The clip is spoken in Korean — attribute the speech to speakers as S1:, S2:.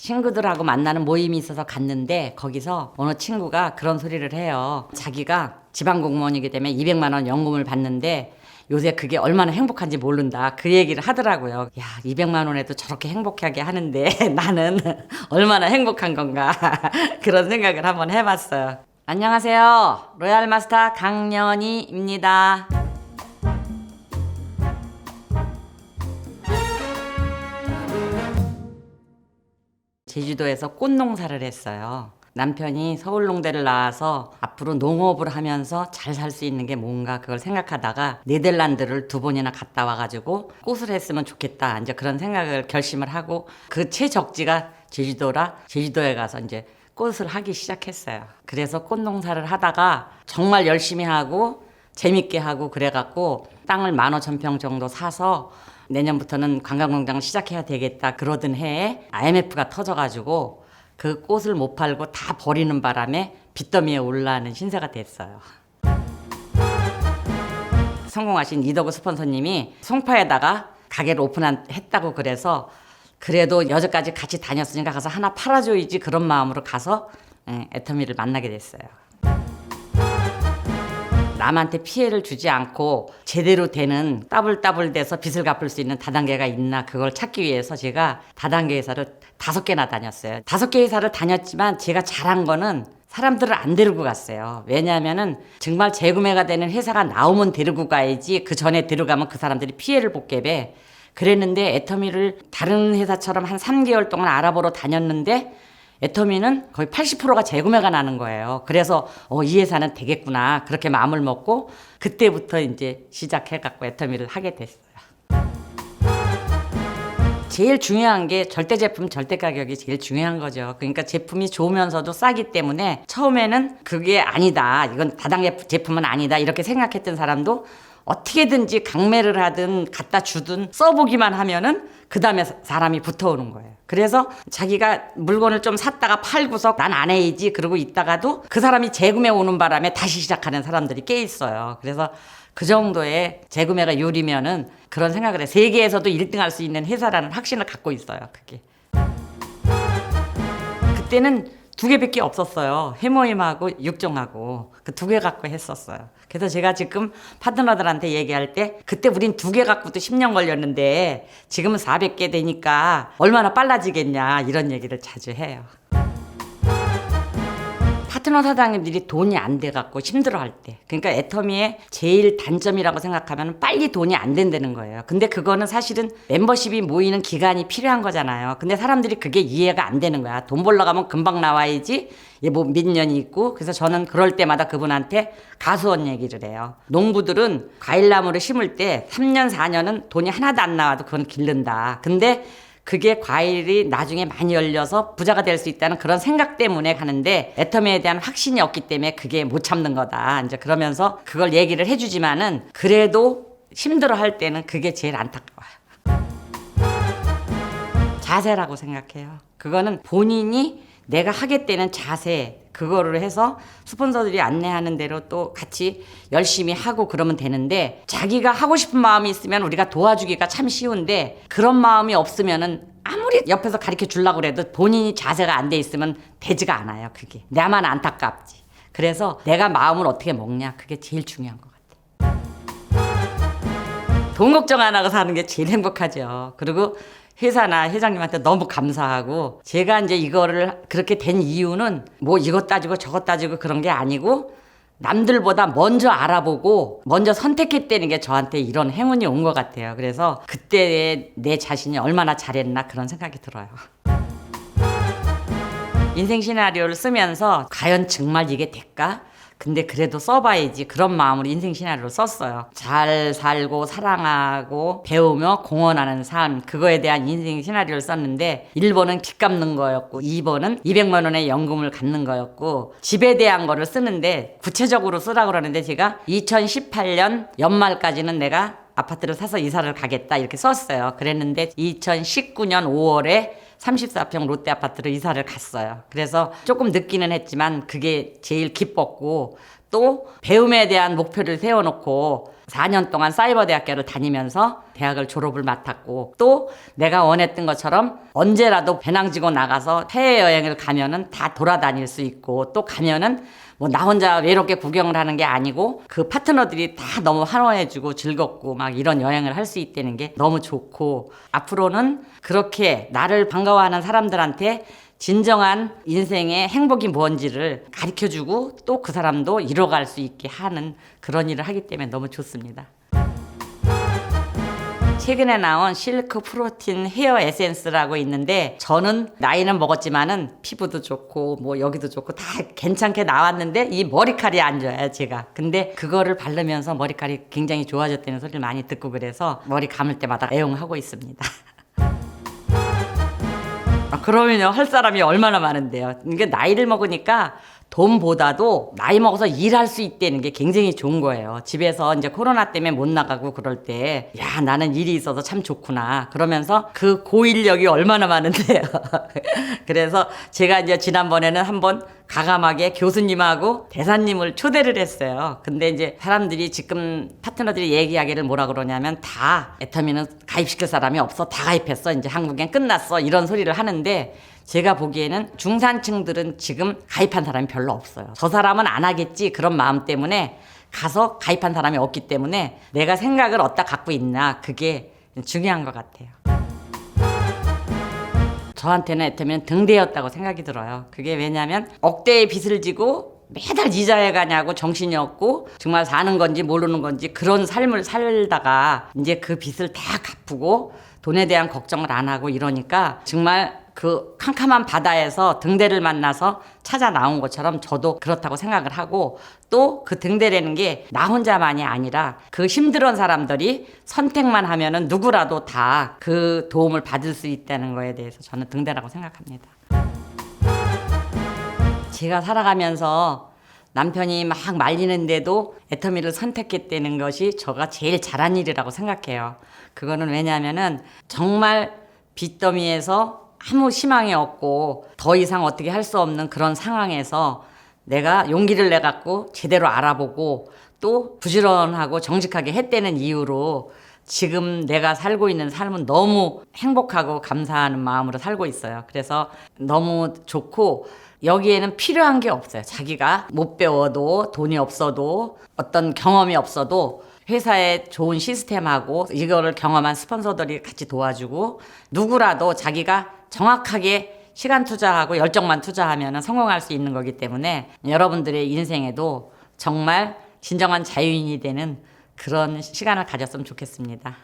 S1: 친구들하고 만나는 모임이 있어서 갔는데 거기서 어느 친구가 그런 소리를 해요. 자기가 지방공무원이기 때문에 200만 원 연금을 받는데 요새 그게 얼마나 행복한지 모른다. 그 얘기를 하더라고요. 야, 200만 원에도 저렇게 행복하게 하는데 나는 얼마나 행복한 건가. 그런 생각을 한번 해봤어요. 안녕하세요. 로얄 마스터 강연희입니다. 제주도에서 꽃 농사를 했어요. 남편이 서울농대를 나와서 앞으로 농업을 하면서 잘 살 수 있는 게 뭔가 그걸 생각하다가 네덜란드를 2번이나 갔다 와가지고 꽃을 했으면 좋겠다. 이제 그런 생각을 결심을 하고 그 최적지가 제주도라 제주도에 가서 이제 꽃을 하기 시작했어요. 그래서 꽃 농사를 하다가 정말 열심히 하고 재밌게 하고 그래갖고 땅을 15,000평 정도 사서 내년부터는 관광농장을 시작해야 되겠다 그러던 해에 IMF가 터져가지고 그 꽃을 못 팔고 다 버리는 바람에 빚더미에 올라가는 신세가 됐어요. 성공하신 이덕우 스폰서님이 송파에다가 가게를 오픈했다고 그래서 그래도 여기까지 같이 다녔으니까 가서 하나 팔아줘야지 그런 마음으로 가서 애터미를 만나게 됐어요. 남한테 피해를 주지 않고 제대로 되는 따블따블 돼서 빚을 갚을 수 있는 다단계가 있나 그걸 찾기 위해서 제가 다단계 회사를 5개나 다녔어요. 5개 회사를 다녔지만 제가 잘한 거는 사람들을 안 데리고 갔어요. 왜냐하면은 정말 재구매가 되는 회사가 나오면 데리고 가야지 그 전에 들어가면 그 사람들이 피해를 보게 돼. 그랬는데 애터미를 다른 회사처럼 한 3개월 동안 알아보러 다녔는데 애터미는 거의 80%가 재구매가 나는 거예요. 그래서 이 회사는 되겠구나 그렇게 마음을 먹고 그때부터 이제 시작해갖고 애터미를 하게 됐어요. 제일 중요한 게 절대 제품 절대 가격이 제일 중요한 거죠. 그러니까 제품이 좋으면서도 싸기 때문에 처음에는 그게 아니다 이건 다단계 제품은 아니다 이렇게 생각했던 사람도 어떻게든지 강매를 하든 갖다 주든 써보기만 하면은 그 다음에 사람이 붙어오는 거예요. 그래서 자기가 물건을 좀 샀다가 팔고서 난 안 해야지 그러고 있다가도 그 사람이 재구매 오는 바람에 다시 시작하는 사람들이 꽤 있어요. 그래서 그 정도의 재구매가 요리면은 그런 생각을 해. 세계에서도 1등 할 수 있는 회사라는 확신을 갖고 있어요. 그게. 그때는 2개밖에 없었어요. 해모임하고 육종하고 그 2개 갖고 했었어요. 그래서 제가 지금 파트너들한테 얘기할 때 그때 우린 2개 갖고도 10년 걸렸는데 지금은 400개 되니까 얼마나 빨라지겠냐 이런 얘기를 자주 해요. 파트너 사장님들이 돈이 안 돼갖고 힘들어할 때 그러니까 애터미의 제일 단점이라고 생각하면 빨리 돈이 안 된다는 거예요. 근데 그거는 사실은 멤버십이 모이는 기간이 필요한 거잖아요. 근데 사람들이 그게 이해가 안 되는 거야. 돈 벌러 가면 금방 나와야지 뭐 몇 년이 있고. 그래서 저는 그럴 때마다 그분한테 가수원 얘기를 해요. 농부들은 과일나무를 심을 때 3년 4년은 돈이 하나도 안 나와도 그건 기른다. 근데 그게 과일이 나중에 많이 열려서 부자가 될 수 있다는 그런 생각 때문에 가는데 애터미에 대한 확신이 없기 때문에 그게 못 참는 거다. 이제 그러면서 그걸 얘기를 해주지만은 그래도 힘들어할 때는 그게 제일 안타까워요. 자세라고 생각해요. 그거는 본인이 내가 하겠다는 자세 그거를 해서 스폰서들이 안내하는 대로 또 같이 열심히 하고 그러면 되는데 자기가 하고 싶은 마음이 있으면 우리가 도와주기가 참 쉬운데 그런 마음이 없으면은 아무리 옆에서 가르쳐 주려고 그래도 본인이 자세가 안 돼 있으면 되지가 않아요. 그게 나만 안타깝지. 그래서 내가 마음을 어떻게 먹냐 그게 제일 중요한 것 같아요. 돈 걱정 안 하고 사는 게 제일 행복하죠. 그리고 회사나 회장님한테 너무 감사하고 제가 이제 이거를 그렇게 된 이유는 뭐 이것 따지고 저것 따지고 그런 게 아니고 남들보다 먼저 알아보고 먼저 선택했다는 게 저한테 이런 행운이 온 것 같아요. 그래서 그때 내 자신이 얼마나 잘했나 그런 생각이 들어요. 인생 시나리오를 쓰면서 과연 정말 이게 될까? 근데 그래도 써봐야지 그런 마음으로 인생 시나리오를 썼어요. 잘 살고 사랑하고 배우며 공헌하는 삶 그거에 대한 인생 시나리오를 썼는데 1번은 빚 갚는 거였고 2번은 200만 원의 연금을 갖는 거였고 집에 대한 거를 쓰는데 구체적으로 쓰라고 그러는데 제가 2018년 연말까지는 내가 아파트를 사서 이사를 가겠다 이렇게 썼어요. 그랬는데 2019년 5월에 34평 롯데 아파트로 이사를 갔어요. 그래서 조금 늦기는 했지만 그게 제일 기뻤고 또 배움에 대한 목표를 세워놓고 4년 동안 사이버대학교를 다니면서 대학을 졸업을 맡았고 또 내가 원했던 것처럼 언제라도 배낭지고 나가서 해외여행을 가면은 다 돌아다닐 수 있고 또 가면은 뭐 나 혼자 외롭게 구경을 하는 게 아니고 그 파트너들이 다 너무 환호해주고 즐겁고 막 이런 여행을 할 수 있다는 게 너무 좋고 앞으로는 그렇게 나를 반가워하는 사람들한테 진정한 인생의 행복이 뭔지를 가르쳐주고 또 그 사람도 이뤄갈 수 있게 하는 그런 일을 하기 때문에 너무 좋습니다. 최근에 나온 실크 프로틴 헤어 에센스라고 있는데 저는 나이는 먹었지만은 피부도 좋고 뭐 여기도 좋고 다 괜찮게 나왔는데 이 머리칼이 안 좋아요 제가. 근데 그거를 바르면서 머리칼이 굉장히 좋아졌다는 소리를 많이 듣고 그래서 머리 감을 때마다 애용하고 있습니다. 그러면요 할 사람이 얼마나 많은데요. 이게 나이를 먹으니까 돈보다도 나이 먹어서 일할 수 있다는 게 굉장히 좋은 거예요. 집에서 이제 코로나 때문에 못 나가고 그럴 때, 야, 나는 일이 있어서 참 좋구나. 그러면서 그 고인력이 얼마나 많은데요. 그래서 제가 이제 지난번에는 한번 가감하게 교수님하고 대사님을 초대를 했어요. 근데 이제 사람들이 지금 파트너들이 얘기하기를 뭐라 그러냐면 다 애터미는 가입시킬 사람이 없어. 다 가입했어. 이제 한국엔 끝났어. 이런 소리를 하는데 제가 보기에는 중산층들은 지금 가입한 사람이 별로 없어요. 저 사람은 안 하겠지 그런 마음 때문에 가서 가입한 사람이 없기 때문에 내가 생각을 어디다 갖고 있나 그게 중요한 것 같아요. 저한테는 애터미는 등대였다고 생각이 들어요. 그게 왜냐면 억대의 빚을 지고 매달 이자해 가냐고 정신이 없고 정말 사는 건지 모르는 건지 그런 삶을 살다가 이제 그 빚을 다 갚고 돈에 대한 걱정을 안 하고 이러니까 정말 그 캄캄한 바다에서 등대를 만나서 찾아 나온 것처럼 저도 그렇다고 생각을 하고 또 그 등대라는 게 나 혼자만이 아니라 그 힘들은 사람들이 선택만 하면은 누구라도 다 그 도움을 받을 수 있다는 거에 대해서 저는 등대라고 생각합니다. 제가 살아가면서 남편이 막 말리는데도 애터미를 선택했다는 것이 제가 제일 잘한 일이라고 생각해요. 그거는 왜냐하면은 정말 빚더미에서 아무 희망이 없고 더 이상 어떻게 할 수 없는 그런 상황에서 내가 용기를 내갖고 제대로 알아보고 또 부지런하고 정직하게 했다는 이유로 지금 내가 살고 있는 삶은 너무 행복하고 감사하는 마음으로 살고 있어요. 그래서 너무 좋고 여기에는 필요한 게 없어요. 자기가 못 배워도 돈이 없어도 어떤 경험이 없어도 회사에 좋은 시스템하고 이거를 경험한 스폰서들이 같이 도와주고 누구라도 자기가 정확하게 시간 투자하고 열정만 투자하면 성공할 수 있는 거기 때문에 여러분들의 인생에도 정말 진정한 자유인이 되는 그런 시간을 가졌으면 좋겠습니다.